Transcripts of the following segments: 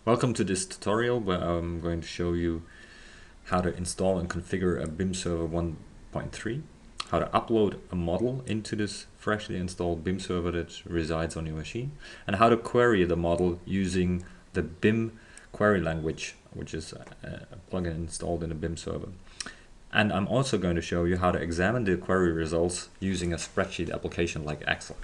Welcome to this tutorial where I'm going to show you how to install and configure a BIM server 1.3, how to upload a model into this freshly installed BIM server that resides on your machine, and how to query the model using the BIM query language, which is a plugin installed in the BIM server. And I'm also going to show you how to examine the query results using a spreadsheet application like Excel.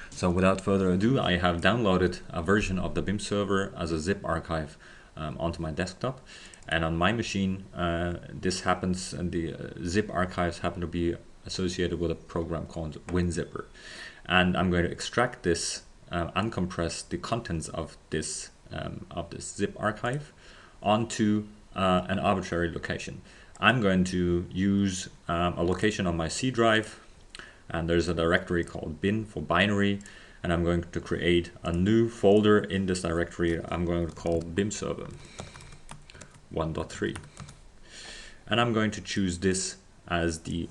So without further ado, I have downloaded a version of the BIM server as a zip archive onto my desktop. And on my machine, this happens, and the zip archives happen to be associated with a program called WinZipper. And I'm going to extract this, uncompress the contents of this zip archive onto an arbitrary location. I'm going to use a location on my C drive, and there's a directory called bin for binary, and I'm going to create a new folder in this directory I'm going to call BIM server 1.3, and I'm going to choose this as the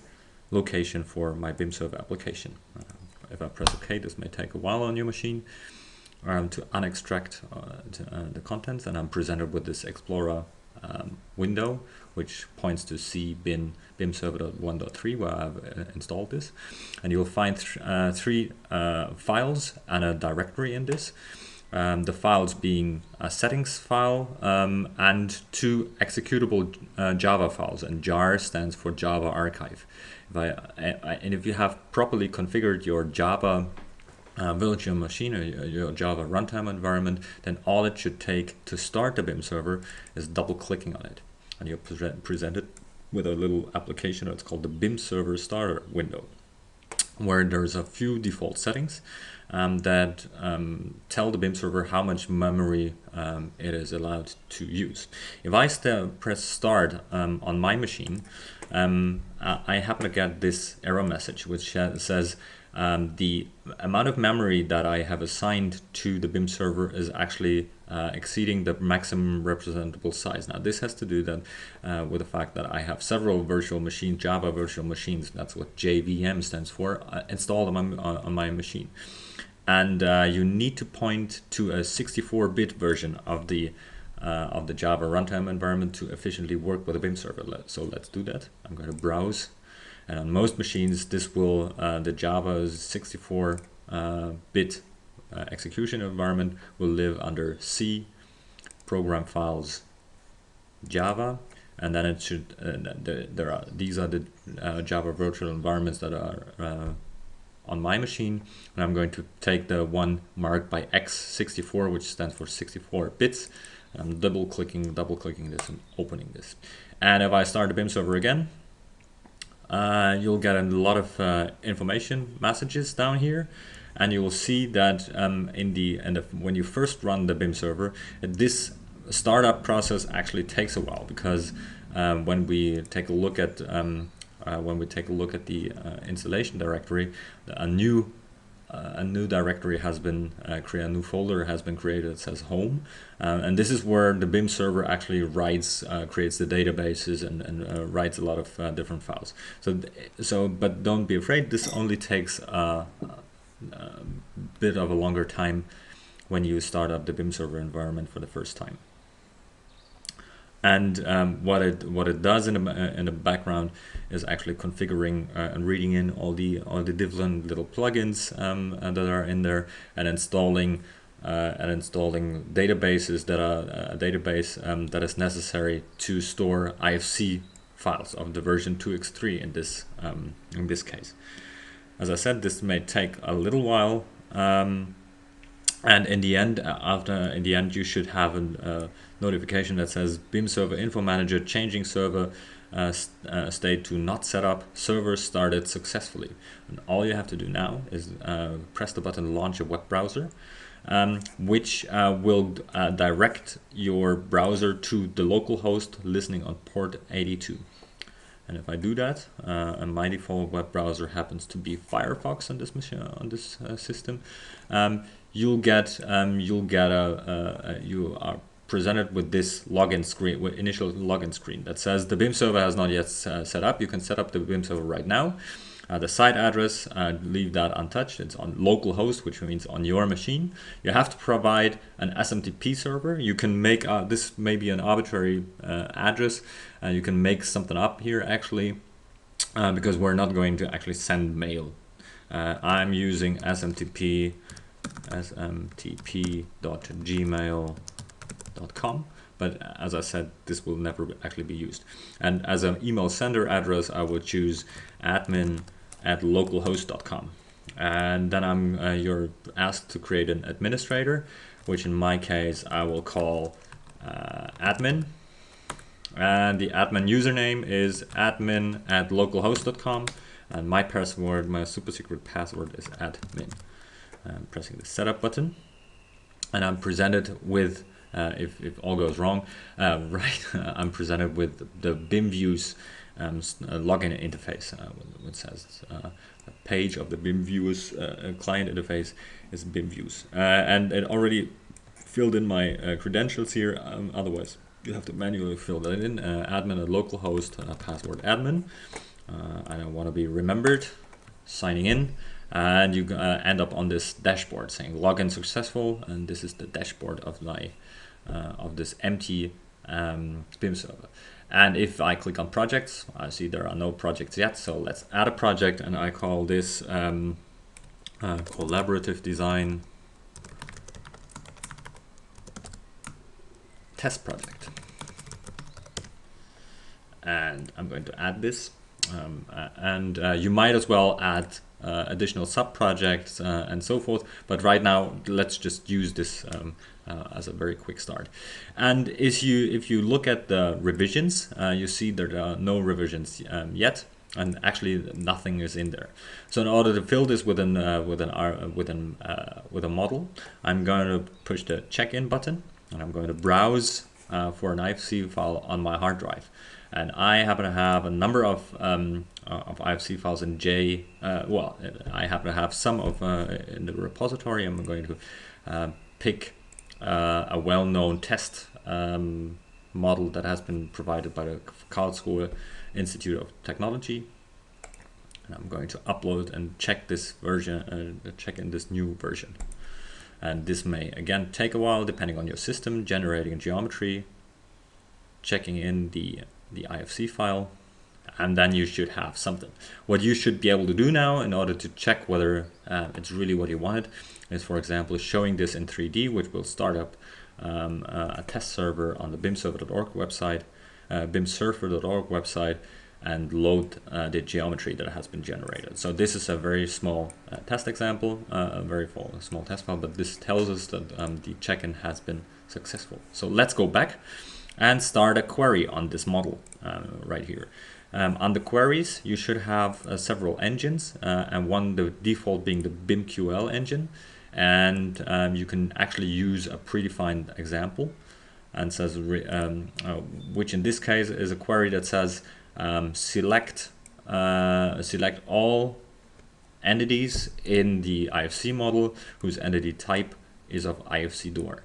location for my BIM server application. If I press OK, this may take a while on your machine to unextract the contents, and I'm presented with this Explorer window which points to C bin server 1.3 where I've installed this, and you'll find three files and a directory in this. The files being a settings file and two executable Java files, and jar stands for Java archive. And if you have properly configured your Java virtual machine or your Java runtime environment, then all it should take to start the BIM server is double clicking on it, and you're presented with a little application that's called the BIM server starter window, where there's a few default settings that tell the BIM server how much memory it is allowed to use. If I press start on my machine, I happen to get this error message which says the amount of memory that I have assigned to the BIM server is actually exceeding the maximum representable size. Now this has to do with the fact that I have several virtual machines, Java virtual machines, that's what JVM stands for, installed on my machine. And you need to point to a 64-bit version of the Java runtime environment to efficiently work with a BIM server. So let's do that. I'm going to browse. And on most machines, this will the Java's 64-bit execution environment will live under C, program files, Java, and then it should. These are the Java virtual environments that are on my machine, and I'm going to take the one marked by X64, which stands for 64 bits. I'm double clicking this and opening this. And if I start the BIM server again, you'll get a lot of information messages down here, and you will see that when you first run the BIM server, this startup process actually takes a while, because when we take a look at the installation directory, a new directory has been created, a new folder has been created that says home, and this is where the BIM server actually creates the databases and writes a lot of different files. But don't be afraid, this only takes a bit of a longer time when you start up the BIM server environment for the first time. And what it does in the background is actually configuring and reading in all the different little plugins that are in there, and installing databases that are a database that is necessary to store IFC files of the version 2x3 in this case. As I said, this may take a little while. And in the end, you should have a notification that says BIM server info manager changing server state to not set up, server started successfully. And all you have to do now is press the button launch a web browser, which will direct your browser to the local host listening on port 82. And if I do that, and my default web browser happens to be Firefox on this machine, on this system, you are presented with this login screen, with initial login screen that says the BIM server has not yet set up. You can set up the BIM server right now, The site address, leave that untouched. It's on localhost, which means on your machine. You have to provide an SMTP server. You can make, this may be an arbitrary address. You can make something up here actually, because we're not going to actually send mail. I'm using smtp.gmail.com. But as I said, this will never actually be used. And as an email sender address, I would choose admin@localhost.com. And then you're asked to create an administrator, which in my case I will call admin. And the admin username is admin@localhost.com. And my password, my super secret password is admin. I'm pressing the setup button, and I'm presented with if all goes wrong, I'm presented with the BimViews login interface, which says the page of the BimViews client interface is BimViews, and it already filled in my credentials here. Otherwise, you have to manually fill that in. Admin@localhost, password admin. I don't want to be remembered. Signing in. And you end up on this dashboard saying login successful, and this is the dashboard of my of this empty BIM server. And if I click on projects, I see there are no projects yet. So let's add a project, and I call this collaborative design test project. And I'm going to add this, and you might as well add additional sub-projects and so forth, but right now let's just use this as a very quick start. And if you look at the revisions, you see there are no revisions yet, and actually nothing is in there. So in order to fill this with a model, I'm going to push the check-in button, and I'm going to browse for an IFC file on my hard drive. And I happen to have a number of IFC files in well, I happen to have some of in the repository. I'm going to pick a well-known test model that has been provided by the Karlsruhe Institute of Technology. And I'm going to upload and check this version, check in this new version. And this may again take a while depending on your system, generating a geometry, checking in the IFC file, and then you should have something. What you should be able to do now in order to check whether it's really what you wanted is, for example, showing this in 3D, which will start up a test server on the bimserver.org website, bimsurfer.org website, and load the geometry that has been generated. So this is a very small test example, a very small test file, but this tells us that the check-in has been successful. So let's go back and start a query on this model right here. On the queries, you should have several engines, and the default being the BimQL engine. And you can actually use a predefined example, and says which in this case is a query that says select all entities in the IFC model whose entity type is of IFC door.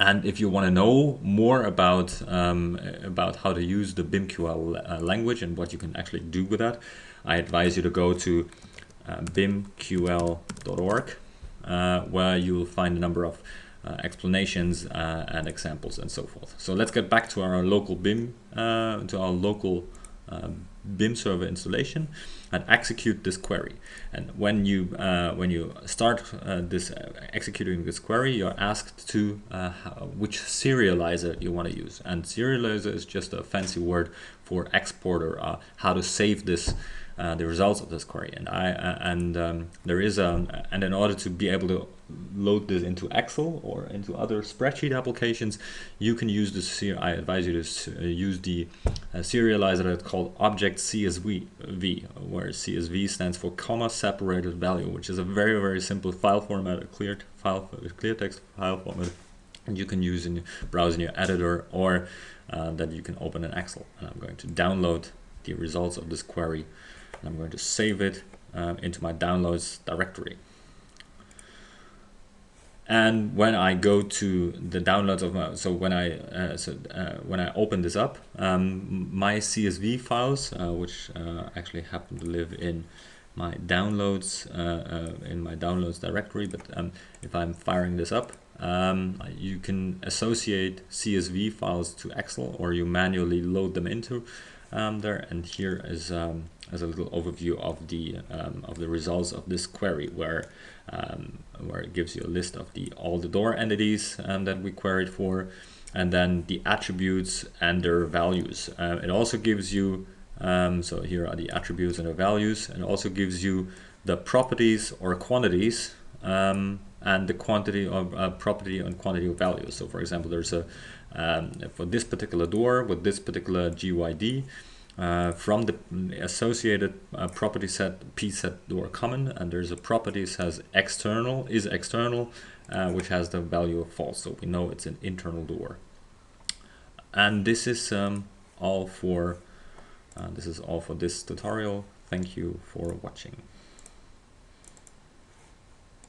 And if you want to know more about how to use the BimQL language and what you can actually do with that, I advise you to go to bimql.org, where you'll find a number of explanations and examples and so forth. So let's get back to our local BIM BIM server installation and execute this query. And when you start executing this query, you're asked to which serializer you want to use. And serializer is just a fancy word for export, or how to save this the results of this query. And there is and in order to be able to load this into Excel or into other spreadsheet applications, you can use this. I advise you to use the serializer that's called Object CSV, where CSV stands for comma separated value, which is a very, very simple file format, a clear text file format, and you can use in browse in your editor, or that you can open in Excel. And I'm going to download the results of this query, and I'm going to save it into my downloads directory. And when I go to the downloads of my, so when I open this up, my CSV files, which actually happen to live in my downloads directory, but if I'm firing this up, you can associate CSV files to Excel, or you manually load them into there. And here is as a little overview of the results of this query, where it gives you a list of all the door entities that we queried for, and then the attributes and their values. It also gives you, so here are the attributes and the values, and it also gives you the properties or quantities and the quantity of property and quantity of values. So for example, there's a for this particular door with this particular GYD, from the associated property set p set door common, and there's a property says external, which has the value of false, so we know it's an internal door. And this is all for this tutorial. Thank you for watching.